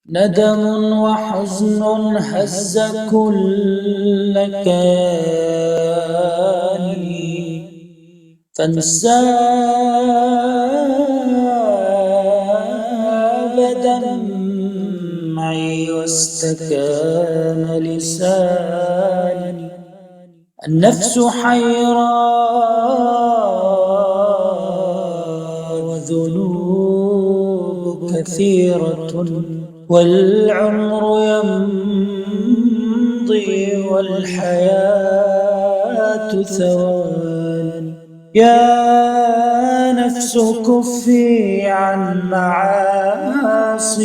ندم وحزن هز كل كياني، فانساب دمعي واستكان لساني. النفس حيران والذنوب كثيرة، والعمر يمضي والحياة ثواني. يا نفس كفي عن معاصيك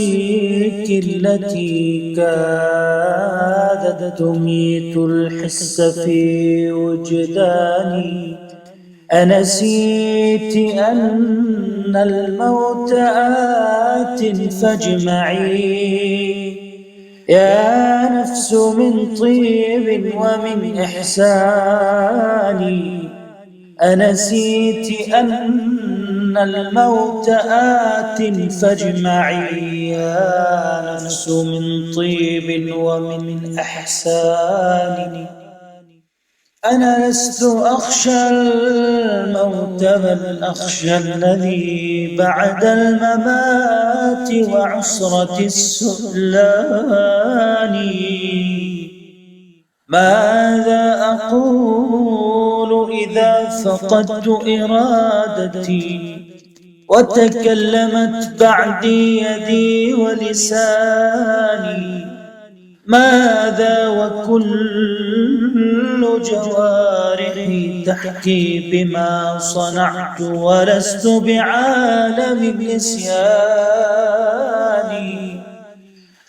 التي كادت تميت الحس في وجداني. أنسيت أن الموت آت فاجمعي يا نفس من طيب ومن إحسان. أنسيت أن الموت آت فاجمعي يا نفس من طيب ومن إحسان. أنا لست أخشى الموت بل أخشى الذي بعد الممات وعسرة السؤلان. ماذا أقول إذا فقدت إرادتي وتكلمت بعدي يدي ولساني؟ ماذا وكل جوارحي تحكي بما صنعت ولست بعالم النسيان؟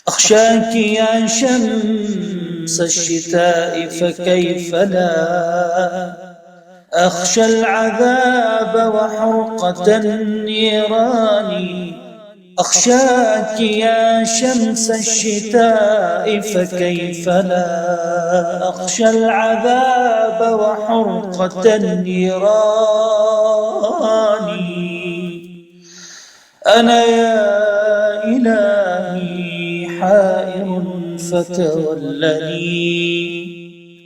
أخشاك يا شمس الشتاء فكيف لا أخشى العذاب وحرقة النيران. أخشاك يا شمس الشتاء فكيف لا أخشى العذاب وحرقة النيران. أنا يا إلهي حائر فتولني.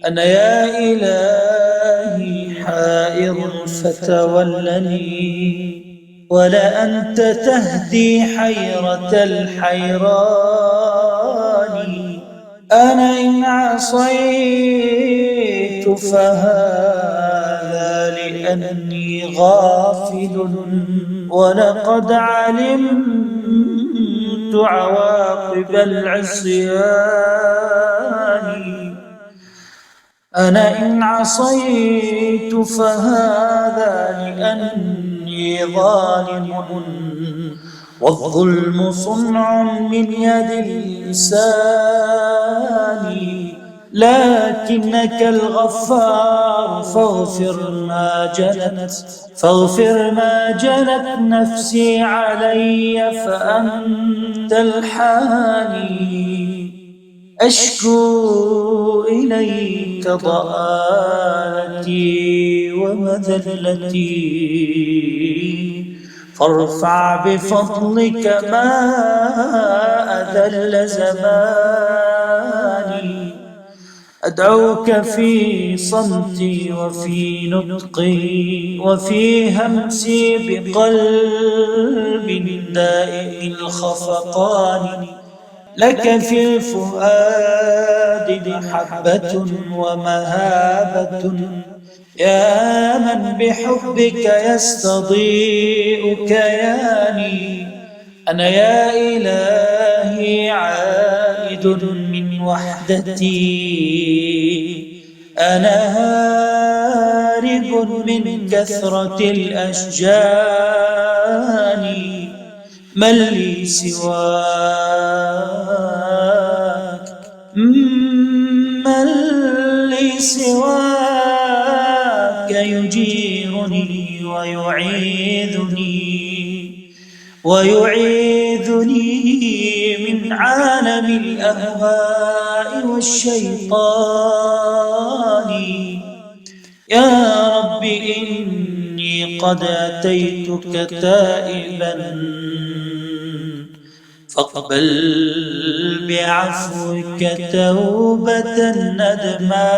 أنا يا إلهي حائر فتولني. ولا أنت تهدي حيرة الحيران. أنا إن عصيت فهذا لأني غافل ولقد علمت عواقب العصيان. أنا إن عصيت فهذا لأني ظالم والظلم صنع من يد الإنسان. لكنك الغفار فاغفر ما جنت نفسي علي فأنت الحاني. أشكو إليك ضآلتي ومذلتي فارفع بفضلك ما أذل زماني. أدعوك في صمتي وفي نطقي وفي همسي بقلب دائم الخفقان. لك في الفؤاد محبة ومهابة يا من بحبك يستضيء كياني. أنا يا إلهي عائد من وحدتي. أنا هارب من كثرة الأشجان. من لي سواك من لي سواك يجيرني ويعيذني من عالم الأهواء والشيطان. يا رب إني قد أتيتك تائبا فاقبل بعفوك توبة ندما.